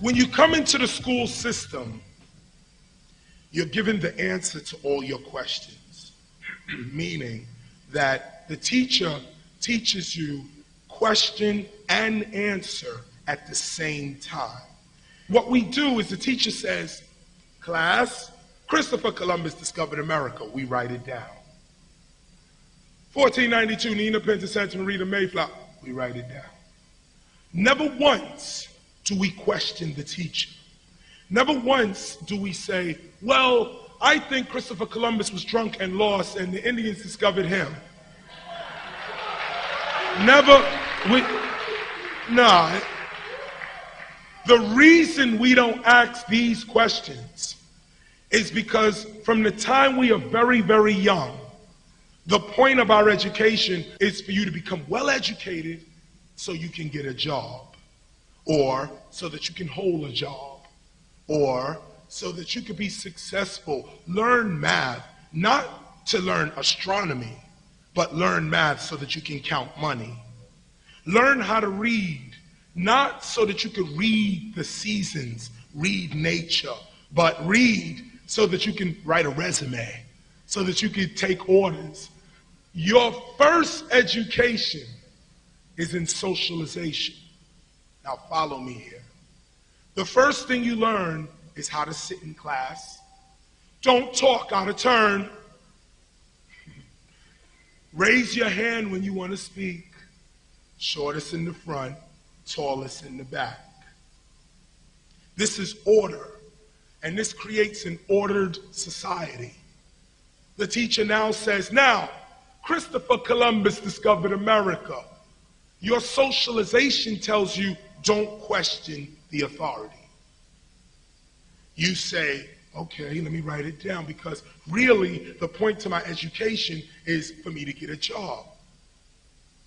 When you come into the school system, you're given the answer to all your questions, meaning that the teacher teaches you question and answer at the same time. What we do is the teacher says, class, Christopher Columbus discovered America. We write it down. 1492, Nina Pinta Santa Maria Mayflower. We write it down. Never once do we question the teacher. Never once do we say, well, I think Christopher Columbus was drunk and lost and the Indians discovered him. No. The reason we don't ask these questions is because from the time we are very, very young, the point of our education is for you to become well educated so you can get a job, or so that you can hold a job, or so that you can be successful. Learn math, not to learn astronomy, but learn math so that you can count money. Learn how to read, not so that you could read the seasons, read nature, but read so that you can write a resume, so that you can take orders. Your first education is in socialization. Now follow me here. The first thing you learn is how to sit in class. Don't talk out of turn. Raise your hand when you want to speak. Shortest in the front, tallest in the back. This is order, and this creates an ordered society. The teacher now says, now, Christopher Columbus discovered America. Your socialization tells you, don't question the authority. You say, okay, let me write it down, because really the point to my education is for me to get a job.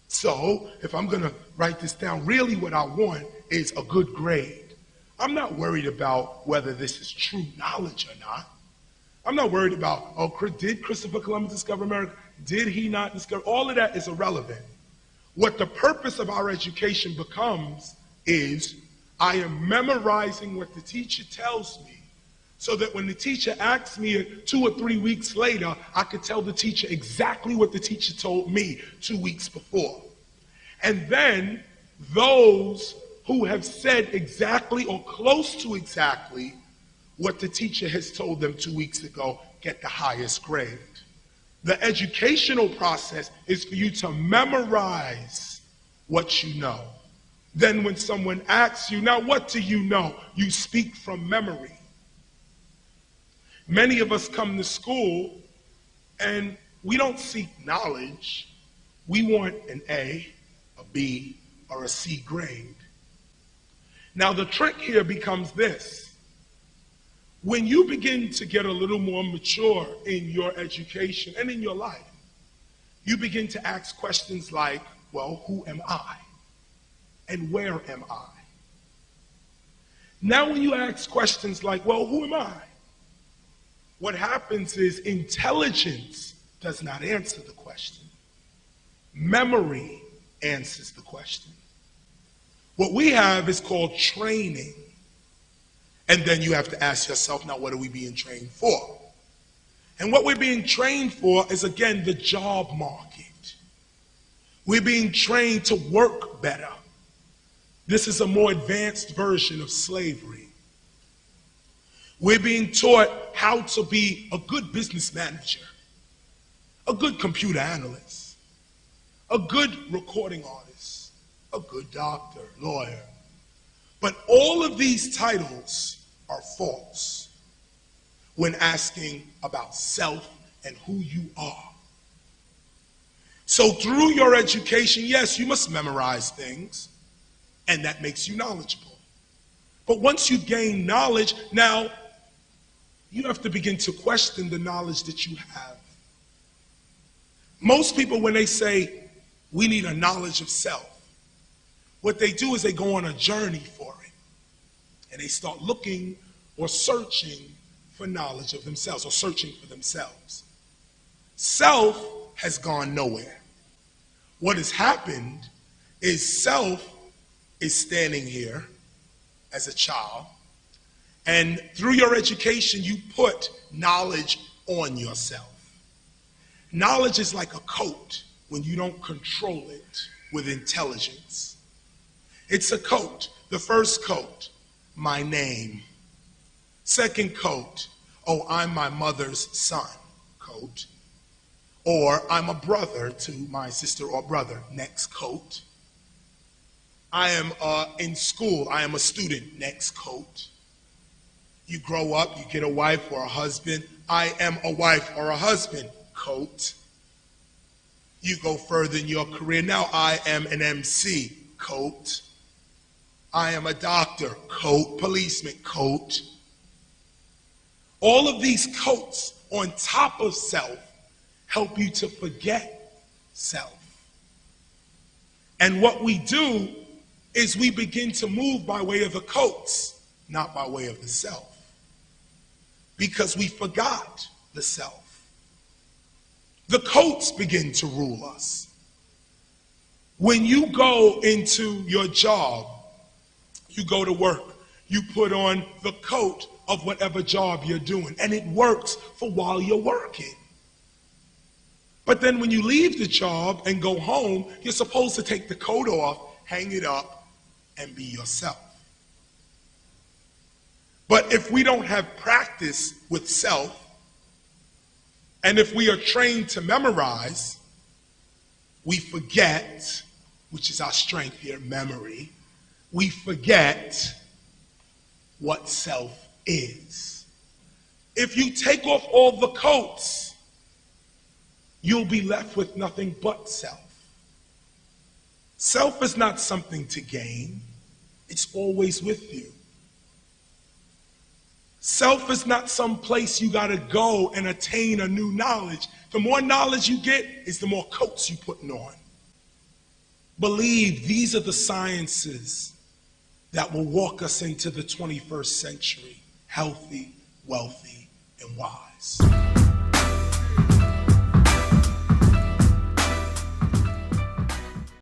So if I'm going to write this down, really what I want is a good grade. I'm not worried about whether this is true knowledge or not. I'm not worried about, oh, did Christopher Columbus discover America? Did he not discover? All of that is irrelevant. What the purpose of our education becomes is I am memorizing what the teacher tells me, so that when the teacher asks me 2 or 3 weeks later, I could tell the teacher exactly what the teacher told me 2 weeks before. And then those who have said exactly or close to exactly what the teacher has told them 2 weeks ago get the highest grade. The educational process is for you to memorize what you know. Then when someone asks you, now what do you know? You speak from memory. Many of us come to school and we don't seek knowledge. We want an A, a B, or a C grade. Now the trick here becomes this. When you begin to get a little more mature in your education and in your life, you begin to ask questions like, well, who am I? And where am I? Now when you ask questions like, well, who am I? What happens is intelligence does not answer the question. Memory answers the question. What we have is called training. And then you have to ask yourself, now what are we being trained for? And what we're being trained for is, again, the job market. We're being trained to work better. This is a more advanced version of slavery. We're being taught how to be a good business manager, a good computer analyst, a good recording artist, a good doctor, lawyer. But all of these titles are false when asking about self and who you are. So through your education, yes, you must memorize things, and that makes you knowledgeable. But once you gain knowledge, now you have to begin to question the knowledge that you have. Most people, when they say we need a knowledge of self, what they do is they go on a journey for it. And they start looking or searching for knowledge of themselves, or searching for themselves. Self has gone nowhere. What has happened is self is standing here as a child. And through your education, you put knowledge on yourself. Knowledge is like a coat when you don't control it with intelligence. It's a coat. The first coat, my name. Second coat, oh, I'm my mother's son, coat. Or I'm a brother to my sister or brother, next coat. I am in school, I am a student, next coat. You grow up, you get a wife or a husband, I am a wife or a husband, coat. You go further in your career, now I am an MC, coat. I am a doctor, coat. Policeman, coat. All of these coats on top of self help you to forget self. And what we do is we begin to move by way of the coats, not by way of the self. Because we forgot the self. The coats begin to rule us. When you go into your job, you go to work, you put on the coat of whatever job you're doing, and it works for while you're working. But then when you leave the job and go home, you're supposed to take the coat off, hang it up, and be yourself. But if we don't have practice with self, and if we are trained to memorize, we forget, which is our strength here, memory, we forget what self is. If you take off all the coats, you'll be left with nothing but self. Self is not something to gain. It's always with you. Self is not some place you gotta go and attain a new knowledge. The more knowledge you get is the more coats you putting on. Believe these are the sciences that will walk us into the 21st century, healthy, wealthy, and wise.